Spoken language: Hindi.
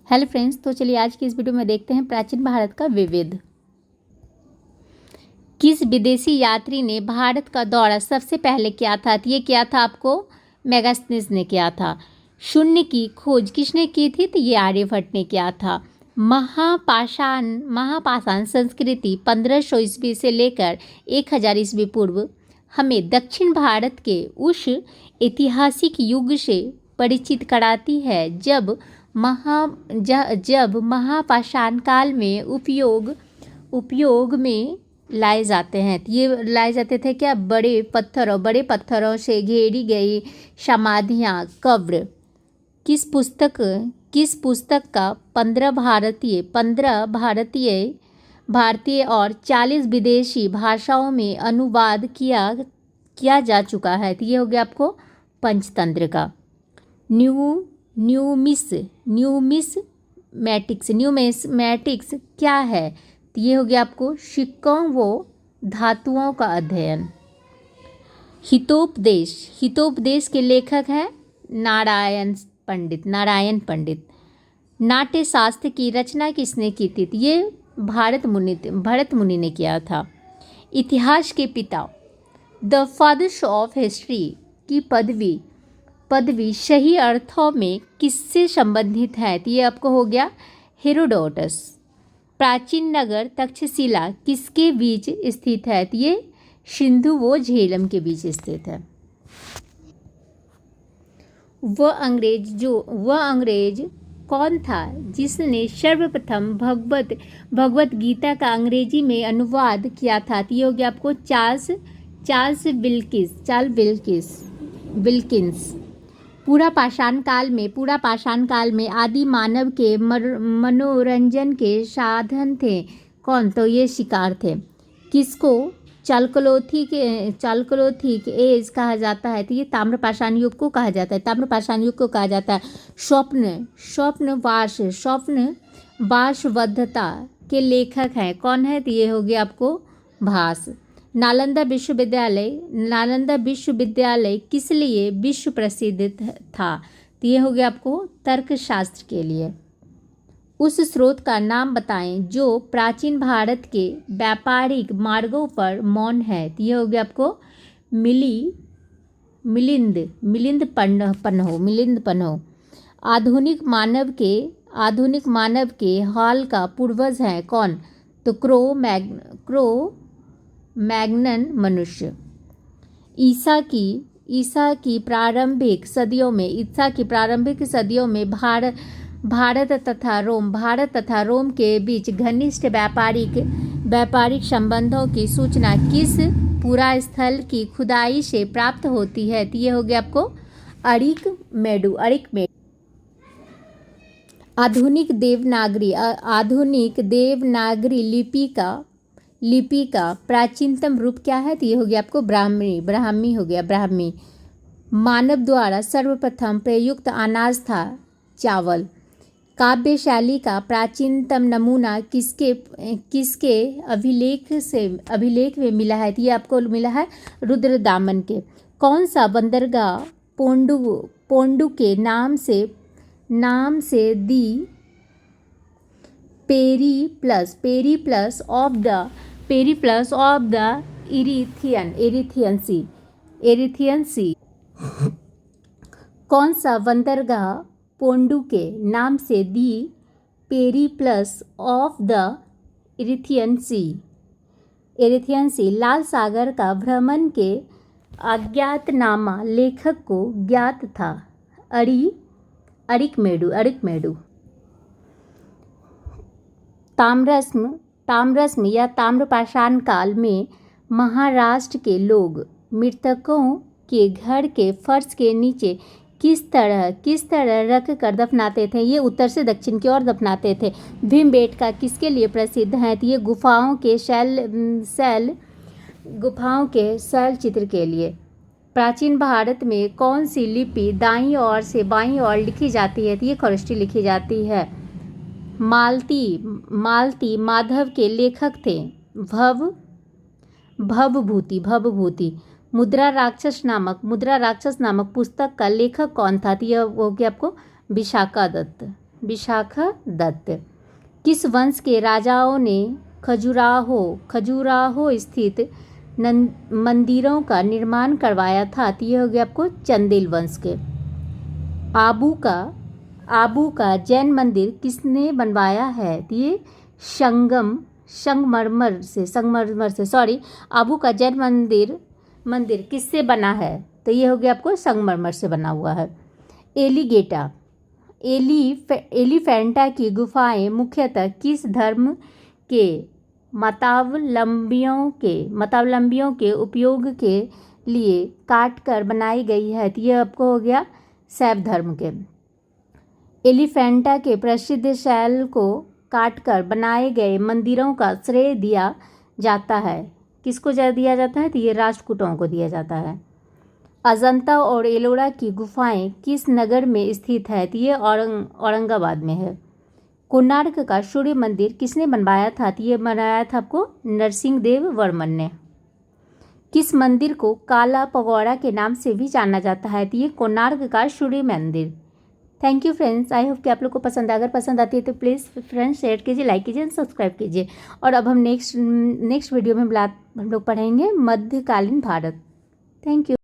हेलो फ्रेंड्स, तो चलिए आज की इस वीडियो में देखते हैं प्राचीन भारत का विविध। किस विदेशी यात्री ने भारत का दौरा सबसे पहले किया था? तो ये किया था आपको मेगास्थनीज ने किया था। शून्य की खोज किसने की थी? तो ये आर्यभट्ट ने किया था। महापाषाण संस्कृति 1500 ईस्वी से लेकर 1000 ईस्वी पूर्व हमें दक्षिण भारत के उस ऐतिहासिक युग से परिचित कराती है जब महापाषाण काल में उपयोग में लाए जाते हैं। ये लाए जाते थे क्या? बड़े पत्थरों से घेरी गई समाधियाँ, कब्र। किस पुस्तक का 15 भारतीय और 40 विदेशी भाषाओं में अनुवाद किया जा चुका है? तो ये हो गया आपको पंचतंत्र का। न्यूमिस्मैटिक्स क्या है? तो ये हो गया आपको सिक्कों व धातुओं का अध्ययन। हितोपदेश के लेखक हैं नारायण पंडित। नाट्य शास्त्र की रचना किसने की थी? ये भरत मुनि ने किया था। इतिहास के पिता, द फादर्स ऑफ हिस्ट्री की पदवी सही अर्थों में किससे संबंधित है? तो ये आपको हो गया हेरोडोटस। प्राचीन नगर तक्षशिला किसके बीच स्थित है? तो ये सिंधु व झेलम के बीच स्थित है। वह अंग्रेज कौन था जिसने सर्वप्रथम भगवत गीता का अंग्रेजी में अनुवाद किया था? तो ये हो गया आपको चार्ल्स विल्किंस। पूरा पाषाण काल में आदि मानव के मनोरंजन के साधन थे कौन? तो ये शिकार थे। किसको चालकोलिथिक एज कहा जाता है? तो ये ताम्रपाषाण युग को कहा जाता है। वासवदत्ता के लेखक हैं कौन है? तो ये हो गया आपको भास। नालंदा विश्वविद्यालय किस लिए विश्व प्रसिद्ध था? तो ये हो गया आपको तर्कशास्त्र के लिए। उस स्रोत का नाम बताएं जो प्राचीन भारत के व्यापारिक मार्गों पर मौन है। तो ये हो गया आपको मिलिंद पन्हो। आधुनिक मानव के हाल का पूर्वज है कौन? तो क्रो मैग्नन मनुष्य। ईसा की प्रारंभिक सदियों में भारत तथा रोम के बीच घनिष्ठ व्यापारिक संबंधों की सूचना किस पूरा स्थल की खुदाई से प्राप्त होती है? तो ये हो गया आपको अरिक मेडू। आधुनिक देवनागरी लिपि का प्राचीनतम रूप क्या है? तो ये हो गया आपको ब्राह्मी। मानव द्वारा सर्वप्रथम प्रयुक्त अनाज था चावल। काव्य का प्राचीनतम नमूना किसके अभिलेख में मिला है? तो ये आपको मिला है रुद्रदामन के। कौन सा बंदरगाह पोंडू के नाम से दी पेरीप्लस ऑफ द एरिथियन सी। कौन सा बंदरगाह पोंडू के नाम से दी पेरीप्लस ऑफ द एरिथियन सी। लाल सागर का भ्रमण के अज्ञातनामा लेखक को ज्ञात था? अरिक मेडू। ताम्रश्म या ताम्रपाषाण काल में महाराष्ट्र के लोग मृतकों के घर के फर्श के नीचे किस तरह रख कर दफनाते थे? ये उत्तर से दक्षिण की ओर दफनाते थे। भीमबेटका किसके लिए प्रसिद्ध है? तो ये गुफाओं के शैल चित्र के लिए। प्राचीन भारत में कौन सी लिपि दाईं ओर से बाईं ओर लिखी जाती है? तो ये खरोष्टी लिखी जाती है। मालती माधव के लेखक थे भवभूति। मुद्रा राक्षस नामक पुस्तक का लेखक कौन था? तो यह हो गया आपको विशाखा दत्त। विशाखादत्त। किस वंश के राजाओं ने खजुराहो स्थित मंदिरों का निर्माण करवाया था? तो ये हो गया आपको चंदेल वंश के। आबू का जैन मंदिर किसने बनवाया है? तो ये संगमरमर से आबू का जैन मंदिर किससे बना है? तो ये हो गया आपको संगमरमर से बना हुआ है। एलिफेंटा की गुफाएं मुख्यतः किस धर्म के मतावलंबियों के उपयोग के लिए काट कर बनाई गई है? तो ये आपको हो गया शैव धर्म के। एलिफेंटा के प्रसिद्ध शैल को काटकर बनाए गए मंदिरों का श्रेय दिया जाता है, किसको दिया जाता है? तो ये राष्ट्रकूटों को दिया जाता है। अजंता और एलोरा की गुफाएं किस नगर में स्थित है? तो ये औरंगाबाद में है। कोणार्क का सूर्य मंदिर किसने बनवाया था? तो ये बनाया था आपको नरसिंह देव वर्मन ने। किस मंदिर को काला पगोड़ा के नाम से भी जाना जाता है? तो ये कोणार्क का सूर्य मंदिर। Thank you friends, I hope कि आप लोग को पसंद अगर पसंद आती है तो प्लीज़ फ्रेंड्स शेयर कीजिए, लाइक कीजिए एंड सब्सक्राइब कीजिए। और अब हम नेक्स्ट वीडियो में हम लोग पढ़ेंगे मध्यकालीन भारत। Thank you.